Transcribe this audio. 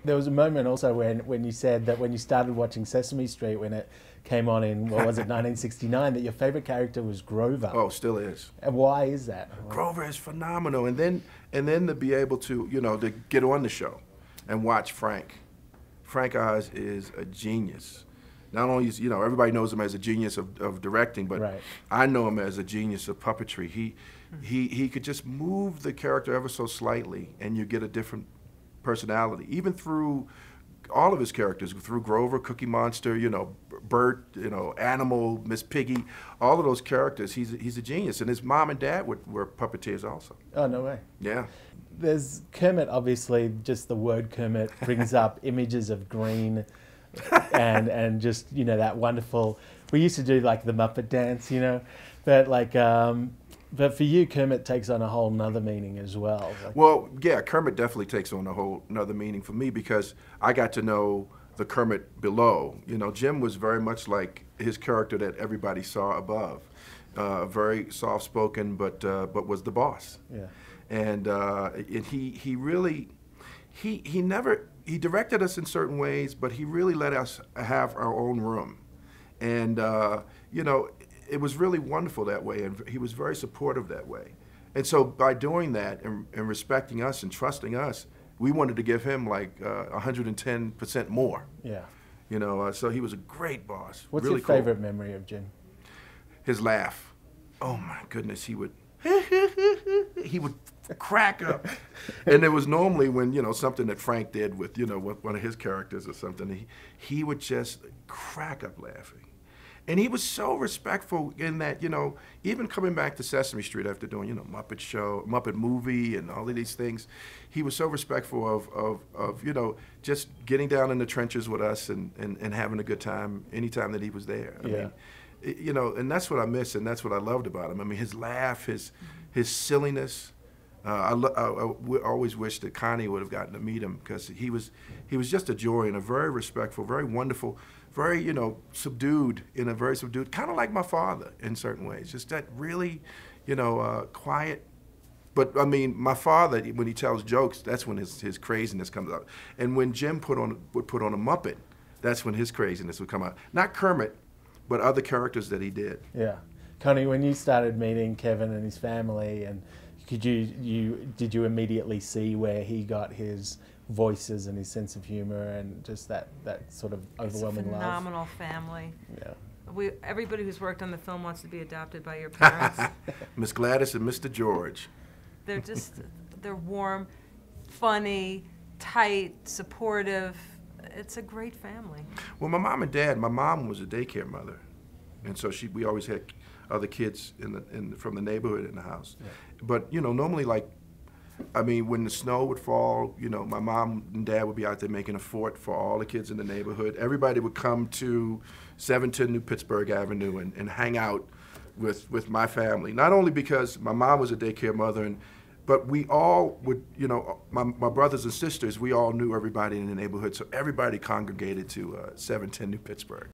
there was a moment also when you said that when you started watching Sesame Street, when it came on in, what was it, 1969, that your favorite character was Grover. Oh, still is. And why is that? Grover is phenomenal. And then to be able to, you know, to get on the show and watch Frank. Frank Oz is a genius. Not only is, you know, everybody knows him as a genius of directing, but right. I know him as a genius of puppetry. He could just move the character ever so slightly, and you get a different personality. Even through all of his characters, through Grover, Cookie Monster, you know, Bert, you know, Animal, Miss Piggy, all of those characters, he's a genius. And his mom and dad were puppeteers also. Oh, no way. Yeah. There's Kermit, obviously, just the word Kermit brings up images of green and just, you know, that wonderful, we used to do like the Muppet dance, you know, but like, but for you, Kermit takes on a whole nother meaning as well. Like, well, yeah, Kermit definitely takes on a whole nother meaning for me because I got to know the Kermit below. You know, Jim was very much like his character that everybody saw above. Very soft-spoken, but was the boss. yeah. And he really, he directed us in certain ways, but he really let us have our own room. And, you know, it was really wonderful that way, and he was very supportive that way. And so by doing that and respecting us and trusting us, we wanted to give him like 110% more. Yeah. You know, so he was a great boss. What's really your favorite memory of Jim? His laugh. Oh my goodness, he would crack up. And it was normally when, you know, something that Frank did with, you know, with one of his characters or something, he would just crack up laughing. And he was so respectful in that, you know, even coming back to Sesame Street after doing, you know, Muppet Show, Muppet Movie and all of these things, he was so respectful of you know, just getting down in the trenches with us and having a good time anytime that he was there. I mean, you know, and that's what I miss, and that's what I loved about him. I mean, his laugh, his silliness. I always wished that Connie would have gotten to meet him because he was just a joy and a very respectful, very wonderful, very, you know, subdued, kind of like my father in certain ways. Just that really, you know, quiet. But I mean, my father, when he tells jokes, that's when his craziness comes out. And when Jim would put on a Muppet, that's when his craziness would come out. Not Kermit, but other characters that he did. Yeah. Connie, when you started meeting Kevin and his family, and did you immediately see where he got his voices and his sense of humor and just that sort of overwhelming love? It's a phenomenal family. Yeah. Everybody who's worked on the film wants to be adopted by your parents. Miss Gladys and Mr. George. They're warm, funny, tight, supportive. It's a great family. Well, my mom and dad, my mom was a daycare mother, and so we always had other kids from the neighborhood in the house. Yeah. But, you know, normally, like, I mean, when the snow would fall, you know, my mom and dad would be out there making a fort for all the kids in the neighborhood. Everybody would come to 710 New Pittsburgh Avenue and hang out with my family. Not only because my mom was a daycare mother, but we all would, you know, my brothers and sisters, we all knew everybody in the neighborhood, so everybody congregated to 710 New Pittsburgh.